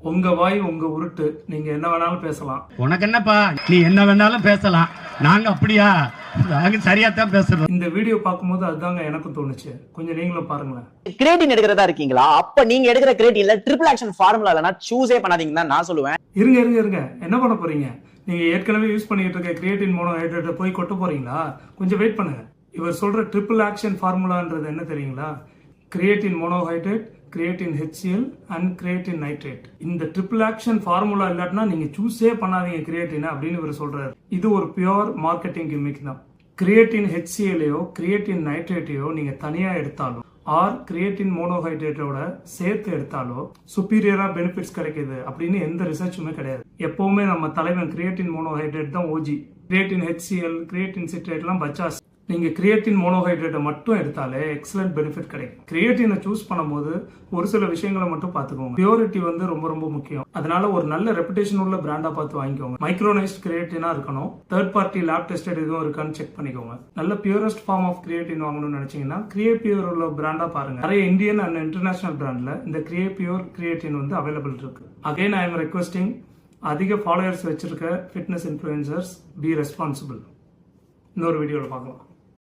உங்க வாய் உங்க உருட்டு, நீங்க என்ன வேணாலும் பேசலாம். உனக்கு என்னப்பா, நீ என்ன வேணாலும் பேசலாம். நாங்க அப்படியா? நாங்க சரியா தான் பேசுறோம். இந்த வீடியோ பார்க்கும்போது அதுதாங்க எனக்கும் தோணுச்சு. கொஞ்சம் நீங்களும் பாருங்களேன். கிரியேட்டின் எடுக்கிறதா இருக்கீங்களா? அப்ப நீங்க எடுக்கிற கிரியேட்டின்ல ட்ரிபிள் ஆக்ஷன் ஃபார்முலா இல்லனா சூஸே பண்ணாதீங்கன்னு தான் நான் சொல்லுவேன். இருங்க என்ன பண்ண போறீங்க? நீங்க ஏற்கனவே யூஸ் பண்ணிட்டு இருக்க கிரியேட்டின் மோனோஹைட்ரேட்டை போய் கொட்ட போறீங்களா? கொஞ்சம் வெயிட் பண்ணுங்க. இவர் சொல்ற ட்ரிபிள் ஆக்ஷன் ஃபார்முலான்றது என்ன தெரியுங்களா? Creatine monohydrate, creatine HCl and creatine nitrate. இந்த ட்ரிபிள் ஆக்ஷன் ஃபார்முலா இல்லாட்டினா நீங்க சூஸே பண்ணாதீங்க கிரியேட்டின் அப்படின்னு இவர் சொல்றாரு. இது ஒரு பியூர் மார்க்கெட்டிங் கிமிக் தான். கிரியேட்டின் HClயோ கிரியேட்டின் நைட்ரேட்டையோ நீங்க தனியா எடுத்தாலும் ஆர் கிரியேட்டின் மோனோஹைட்ரேட்டோட சேர்த்து எடுத்தாலோ சுப்பீரியரா பெனிஃபிட்ஸ் கிடைக்குது அப்படின்னு எந்த ரிசர்ச்சுமே கிடையாது. எப்பவுமே நம்ம தலைவன் கிரியேட்டின் மோனோஹைட்ரேட் தான் ஓஜி. கிரியேட்டின் HCl, கிரியேட்டின் சிட்ரேட்லாம் பச்சாஸ். நீங்க கிரியேட்டின் மோனோஹைட்ரேட்டை மட்டும் எடுத்தாலே எக்ஸலன்ட் பெனிஃபிட் கிடைக்கும். கிரியேட்டினை சூஸ் பண்ணும்போது ஒரு சில விஷயங்களை மட்டும் பார்த்துக்கோங்க. பியூரிட்டி வந்து ரொம்ப ரொம்ப முக்கியம். அதனால ஒரு நல்ல ரெப்புடேஷன் உள்ள பிராண்டா பார்த்து வாங்கிக்கோங்க. மைக்ரோனைஸ்ட் கிரியேட்டினா இருக்கணும். தேர்ட் பார்ட்டி லேப் டெஸ்டட் எதுவும் இருக்கான்னு செக் பண்ணிக்கோங்க. நல்ல பியூரஸ்ட் ஃபார்ம் ஆஃப் கிரியேட்டின் வாங்கணும்னு நினைச்சீங்கன்னா கிரியேபியூர் உள்ள பிராண்டா பாருங்க. நிறைய இந்தியன் அண்ட் இன்டர்நேஷனல் பிராண்ட்ல இந்த கிரியேபியூர் கிரியேட்டின் வந்து அவைலபிள் இருக்கு. அகைன் ஐ எம் ரெக்வெஸ்டிங், அதிக ஃபாலோயர்ஸ் வச்சிருக்க ஃபிட்னஸ் இன்ஃபுளுசர்ஸ் பி ரெஸ்பான்சிபிள். இன்னொரு வீடியோவில் பார்க்கலாம்.